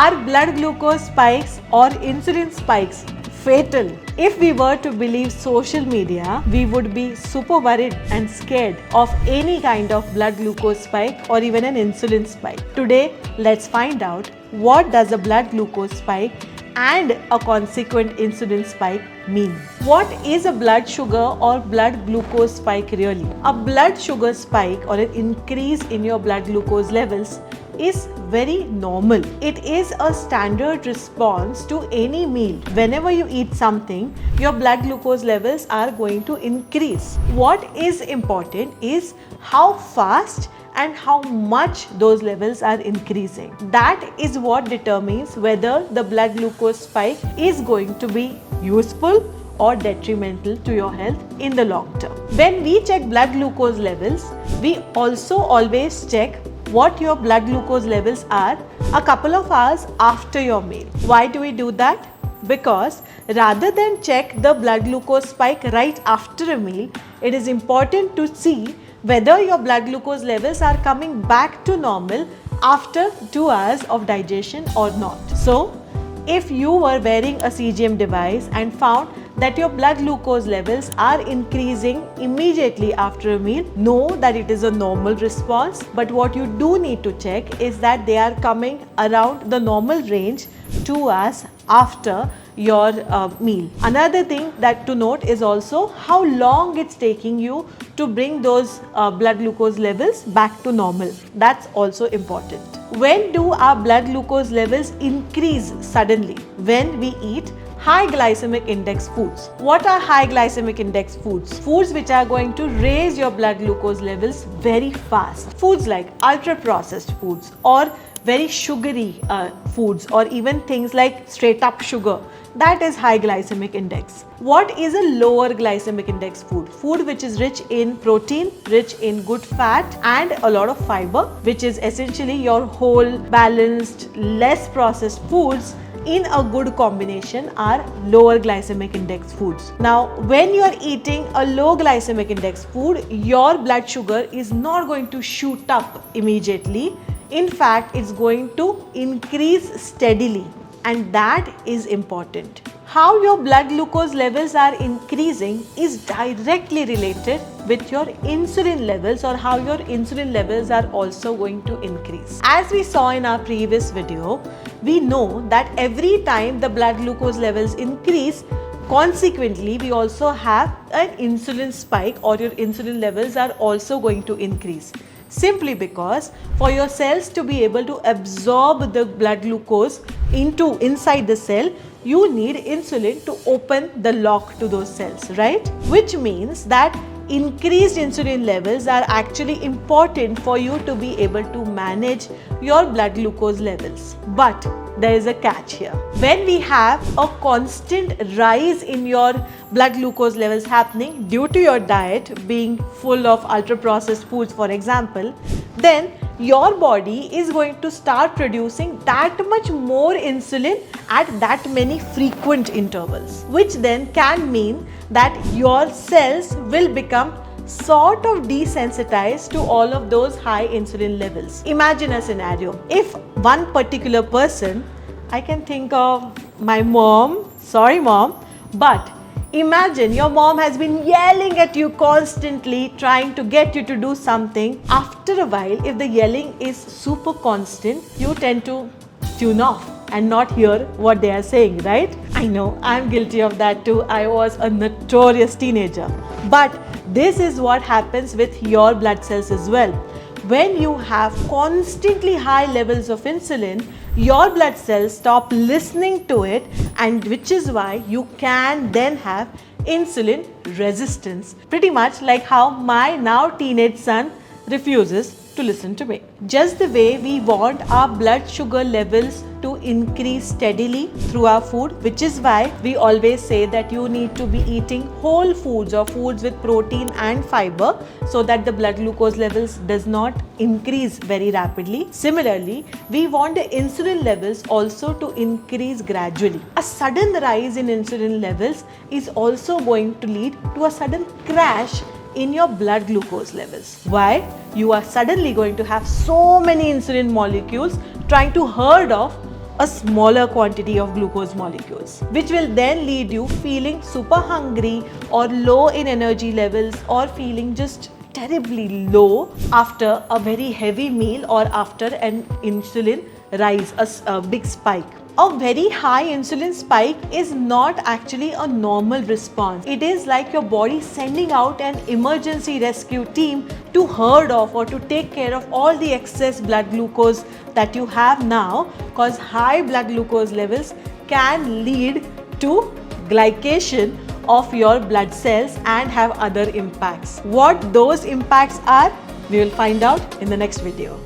Are blood glucose spikes or insulin spikes fatal? If we were to believe social media, we would be super worried and scared of any kind of blood glucose spike or even an insulin spike. Today, let's find out what does a blood glucose spike and a consequent insulin spike mean. What is a blood sugar or blood glucose spike really? A blood sugar spike or an increase in your blood glucose levels is very normal. It is a standard response to any meal. Whenever you eat something, your blood glucose levels are going to increase. What is important is how fast and how much those levels are increasing. That is what determines whether the blood glucose spike is going to be useful or detrimental to your health in the long term. When we check blood glucose levels, we also always check what your blood glucose levels are a couple of hours after your meal. Why do we do that? Because rather than check the blood glucose spike right after a meal, it is important to see whether your blood glucose levels are coming back to normal after 2 hours of digestion or not. So, if you were wearing a CGM device and found that your blood glucose levels are increasing immediately after a meal, know that it is a normal response. But what you do need to check is that they are coming around the normal range 2 hours after your meal. Another thing that to note is also how long it's taking you to bring those blood glucose levels back to normal. That's also important. When do our blood glucose levels increase suddenly? When we eat high glycemic index foods. What are high glycemic index foods? Foods which are going to raise your blood glucose levels very fast. Foods like ultra processed foods or very sugary foods or even things like straight up sugar. That is high glycemic index. What is a lower glycemic index food? Food which is rich in protein, rich in good fat and a lot of fiber, which is essentially your whole, balanced, less processed foods in a good combination are lower glycemic index foods. Now, when you are eating a low glycemic index food, your blood sugar is not going to shoot up immediately. In fact, it's going to increase steadily, and that is important. How your blood glucose levels are increasing is directly related with your insulin levels or how your insulin levels are also going to increase. As we saw in our previous video, we know that every time the blood glucose levels increase, consequently, we also have an insulin spike or your insulin levels are also going to increase. Simply because for your cells to be able to absorb the blood glucose inside the cell, you need insulin to open the lock to those cells, right? Which means that increased insulin levels are actually important for you to be able to manage your blood glucose levels. But there is a catch here. When we have a constant rise in your blood glucose levels happening due to your diet being full of ultra processed foods, for example, then your body is going to start producing that much more insulin at that many frequent intervals, which then can mean that your cells will become sort of desensitized to all of those high insulin levels. Imagine a scenario. If one particular person, I can think of my mom, sorry mom, but imagine your mom has been yelling at you constantly, trying to get you to do something. After a while, if the yelling is super constant, you tend to tune off and not hear what they are saying, right? I know, I'm guilty of that too. I was a notorious teenager. But this is what happens with your blood cells as well. When you have constantly high levels of insulin, your blood cells stop listening to it, and which is why you can then have insulin resistance. Pretty much like how my now teenage son refuses to listen to me. Just the way we want our blood sugar levels to increase steadily through our food, which is why we always say that you need to be eating whole foods or foods with protein and fiber so that the blood glucose levels does not increase very rapidly. Similarly, we want the insulin levels also to increase gradually. A sudden rise in insulin levels is also going to lead to a sudden crash in your blood glucose levels. Why? You are suddenly going to have so many insulin molecules trying to herd off a smaller quantity of glucose molecules, which will then lead you feeling super hungry or low in energy levels or feeling just terribly low after a very heavy meal or after an insulin rise, a big spike. A very high insulin spike is not actually a normal response. It is like your body sending out an emergency rescue team to herd off or to take care of all the excess blood glucose that you have now, because high blood glucose levels can lead to glycation of your blood cells and have other impacts. What those impacts are, we will find out in the next video.